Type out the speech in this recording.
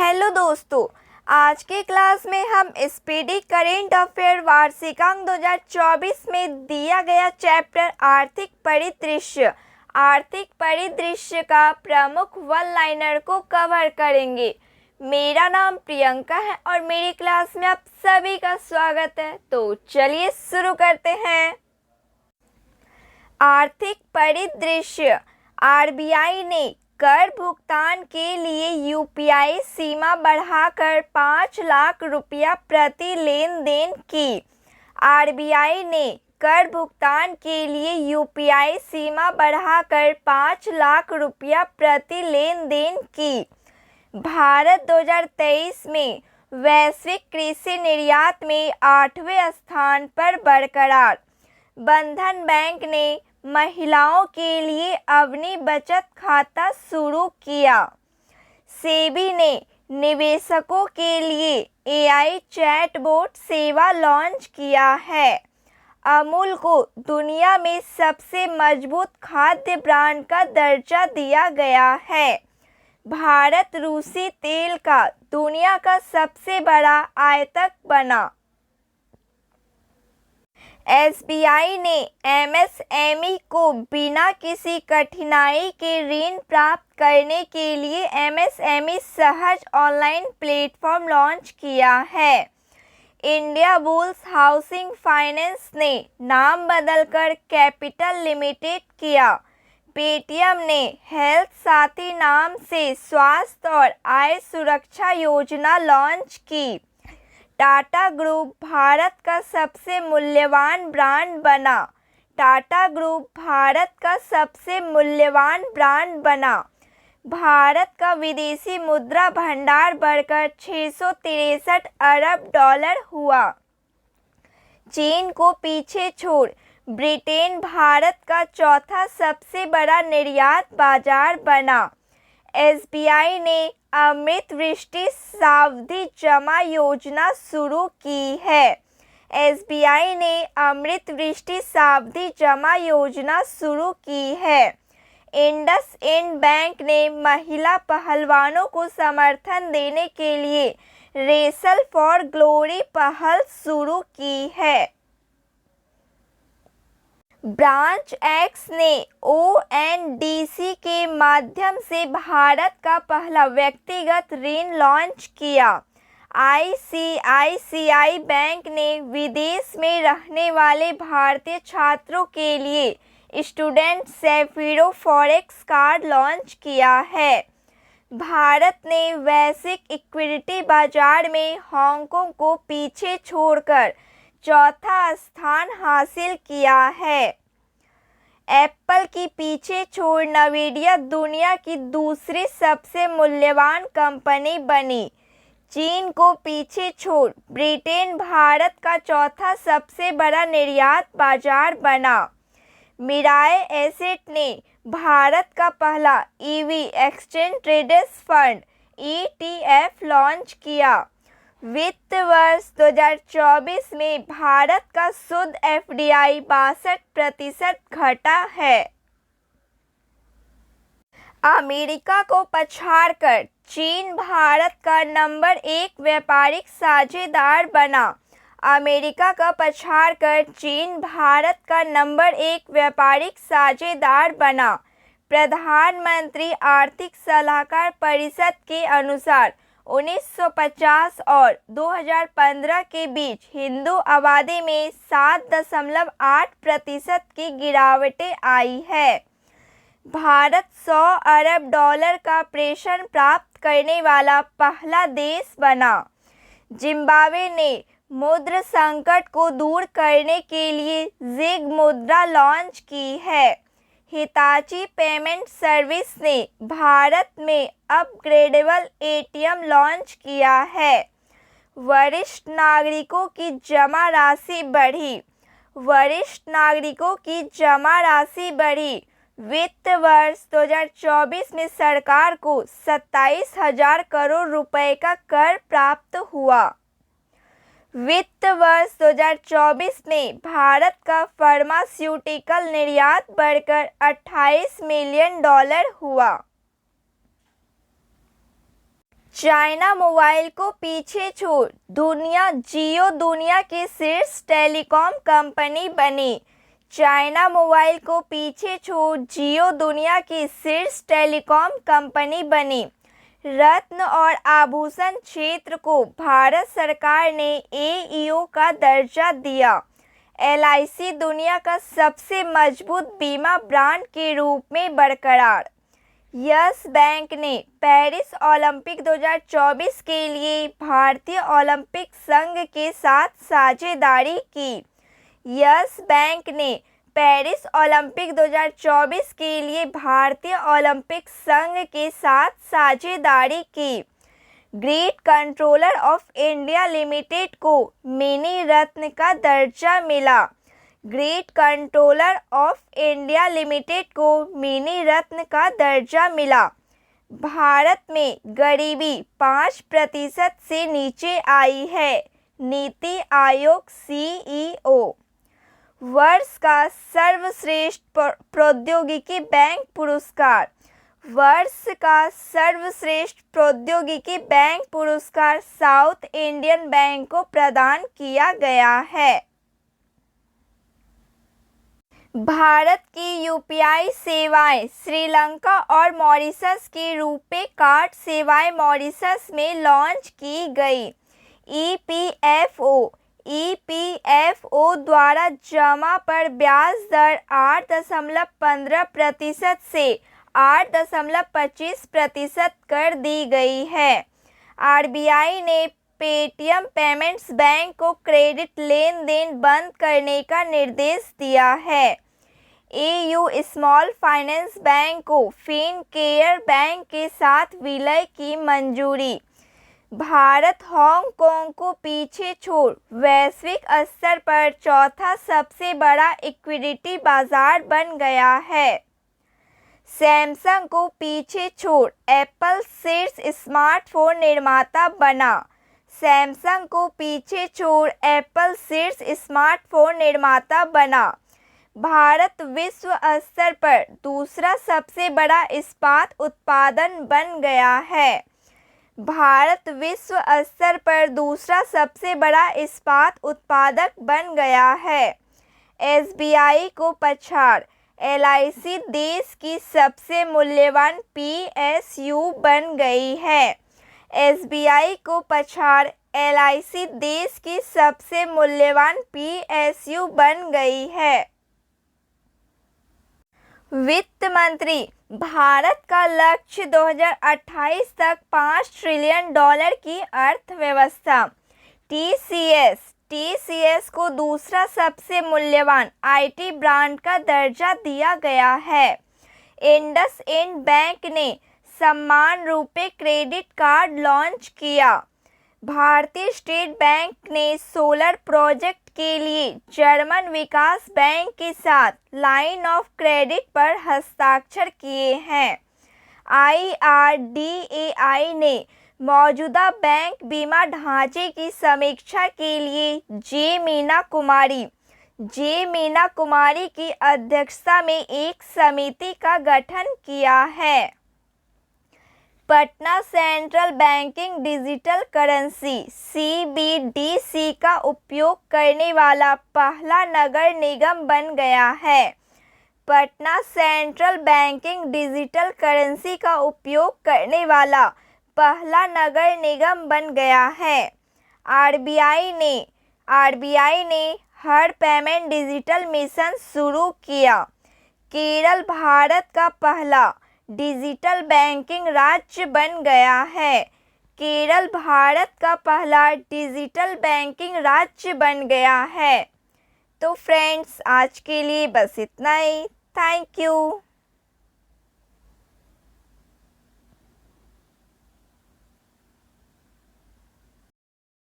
Hello दोस्तों, आज के क्लास में हम स्पीडी करेंट अफेयर वार्षिकांक 2024 में दिया गया चैप्टर आर्थिक परिदृश्य का प्रमुख वन लाइनर को कवर करेंगे। मेरा नाम प्रियंका है और मेरी क्लास में आप सभी का स्वागत है। तो चलिए शुरू करते हैं। आर्थिक परिदृश्य। आरबीआई ने कर भुगतान के लिए यूपीआई सीमा बढ़ाकर 5 लाख रुपया प्रति लेन देन की। आरबीआई ने कर भुगतान के लिए यूपीआई सीमा बढ़ाकर 5 लाख रुपया प्रति लेन देन की। भारत 2023 में वैश्विक कृषि निर्यात में 8वें स्थान पर बरकरार। बंधन बैंक ने महिलाओं के लिए अवनी बचत खाता शुरू किया। सेबी ने निवेशकों के लिए एआई चैटबॉट सेवा लॉन्च किया है। अमूल को दुनिया में सबसे मजबूत खाद्य ब्रांड का दर्जा दिया गया है। भारत रूसी तेल का दुनिया का सबसे बड़ा आयातक बना। एसबीआई ने एमएसएमई को बिना किसी कठिनाई के ऋण प्राप्त करने के लिए एमएसएमई सहज ऑनलाइन प्लेटफॉर्म लॉन्च किया है। इंडिया बुल्स हाउसिंग फाइनेंस ने नाम बदलकर कैपिटल लिमिटेड किया। पेटीएम ने हेल्थ साथी नाम से स्वास्थ्य और आय सुरक्षा योजना लॉन्च की। टाटा ग्रुप भारत का सबसे मूल्यवान ब्रांड बना। टाटा ग्रुप भारत का सबसे मूल्यवान ब्रांड बना। भारत का विदेशी मुद्रा भंडार बढ़कर $663 अरब हुआ। चीन को पीछे छोड़ ब्रिटेन भारत का चौथा सबसे बड़ा निर्यात बाजार बना। एसबीआई ने अमृत वृष्टि सावधि जमा योजना शुरू की है। एसबीआई ने अमृत वृष्टि सावधि जमा योजना शुरू की है। इंडसइंड बैंक ने महिला पहलवानों को समर्थन देने के लिए रेसल फॉर ग्लोरी पहल शुरू की है। ब्रांच एक्स ने ओएनडीसी के माध्यम से भारत का पहला व्यक्तिगत ऋण लॉन्च किया। आईसीआईसीआई बैंक ने विदेश में रहने वाले भारतीय छात्रों के लिए स्टूडेंट सेफिरो फॉरेक्स कार्ड लॉन्च किया है। भारत ने वैश्विक इक्विटी बाजार में हांगकांग को पीछे छोड़कर चौथा स्थान हासिल किया है। एप्पल की पीछे छोड़ नवीडिया दुनिया की दूसरी सबसे मूल्यवान कंपनी बनी। चीन को पीछे छोड़ ब्रिटेन भारत का चौथा सबसे बड़ा निर्यात बाजार बना। मिराय एसेट ने भारत का पहला EV exchange traded fund ETF launch किया। वित्त वर्ष 2024 में भारत का शुद्ध एफडीआई 62% घटा है। अमेरिका को पछाड़कर चीन भारत का नंबर 1 व्यापारिक साझेदार बना। अमेरिका का पछाड़कर चीन भारत का नंबर 1 व्यापारिक साझेदार बना। प्रधानमंत्री आर्थिक सलाहकार परिषद के अनुसार 1950 और 2015 के बीच हिंदू आबादी में 7.8% की गिरावटें आई है। भारत $100 अरब का प्रेषण प्राप्त करने वाला पहला देश बना। जिम्बाब्वे ने मुद्रा संकट को दूर करने के लिए जिग मुद्रा लॉन्च की है। हिताची पेमेंट सर्विस ने भारत में अपग्रेडेबल एटीएम लॉन्च किया है। वरिष्ठ नागरिकों की जमा राशि बढ़ी। वरिष्ठ नागरिकों की जमा राशि बढ़ी। वित्त वर्ष 2024 में सरकार को 27,000 करोड़ रुपए का कर प्राप्त हुआ। वित्त वर्ष 2024 में भारत का फार्मास्यूटिकल निर्यात बढ़कर $28 मिलियन हुआ। चाइना मोबाइल को पीछे छोड़ जियो दुनिया की शीर्ष टेलीकॉम कंपनी बनी। चाइना मोबाइल को पीछे छोड़ जियो दुनिया की शीर्ष टेलीकॉम कंपनी बनी। रत्न और आभूषण क्षेत्र को भारत सरकार ने एईओ का दर्जा दिया। एलआईसी दुनिया का सबसे मजबूत बीमा ब्रांड के रूप में बरकरार। यस बैंक ने पेरिस ओलंपिक 2024 के लिए भारतीय ओलंपिक संघ के साथ साझेदारी की। यस बैंक ने पेरिस ओलंपिक 2024 के लिए भारतीय ओलंपिक संघ के साथ साझेदारी की। Grid controller of India limited को मिनी रत्न का दर्जा मिला। Grid controller of India limited को मिनी रत्न का दर्जा मिला। भारत में गरीबी 5% से नीचे आई है। नीति आयोग सीईओ। वर्ष का सर्वश्रेष्ठ प्रौद्योगिकी बैंक पुरस्कार। वर्ष का सर्वश्रेष्ठ प्रौद्योगिकी बैंक पुरस्कार साउथ इंडियन बैंक को प्रदान किया गया है। भारत की यूपीआई सेवाएं श्रीलंका और मॉरिशस की रुपे कार्ड सेवाएं मॉरिशस में लॉन्च की गई। ईपीएफओ द्वारा जमा पर ब्याज दर 8.15% से 8.25% कर दी गई है। आरबीआई ने पेटीएम पेमेंट्स बैंक को क्रेडिट लेन देन बंद करने का निर्देश दिया है। एयू स्मॉल फाइनेंस बैंक को फिनकेयर बैंक के साथ विलय की मंजूरी। भारत हांगकांग को पीछे छोड़ वैश्विक स्तर पर चौथा सबसे बड़ा इक्विटी बाजार बन गया है। सैमसंग को पीछे छोड़ एप्पल शीर्ष स्मार्टफोन निर्माता बना। सैमसंग को पीछे छोड़ एप्पल शीर्ष स्मार्टफोन निर्माता बना। भारत विश्व स्तर पर दूसरा सबसे बड़ा इस्पात उत्पादन बन गया है। भारत विश्व स्तर पर दूसरा सबसे बड़ा इस्पात उत्पादक बन गया है। एसबीआई को पछाड़ एलआईसी देश की सबसे मूल्यवान पीएसयू बन गई है। एसबीआई को पछाड़ एलआईसी देश की सबसे मूल्यवान पीएसयू बन गई है। वित्त मंत्री भारत का लक्ष्य 2028 तक $5 ट्रिलियन की अर्थव्यवस्था। टीसीएस को दूसरा सबसे मूल्यवान आईटी ब्रांड का दर्जा दिया गया है। इंडसइंड बैंक ने सम्मान रुपे क्रेडिट कार्ड लॉन्च किया। भारतीय स्टेट बैंक ने सोलर प्रोजेक्ट के लिए जर्मन विकास बैंक के साथ लाइन ऑफ क्रेडिट पर हस्ताक्षर किए हैं। आईआरडीएआई ने मौजूदा बैंक बीमा ढांचे की समीक्षा के लिए जे मीना कुमारी की अध्यक्षता में एक समिति का गठन किया है। Patna central banking digital currency CBDC का उपयोग करने वाला पहला नगर निगम बन गया है। Patna central banking digital currency का उपयोग करने वाला पहला नगर निगम बन गया है। आरबीआई ने हर पेमेंट डिजिटल मिशन शुरू किया। केरल भारत का पहला डिजिटल बैंकिंग राज्य बन गया है। केरल भारत का पहला डिजिटल बैंकिंग राज्य बन गया है। तो फ्रेंड्स, आज के लिए बस इतना ही। Thank you.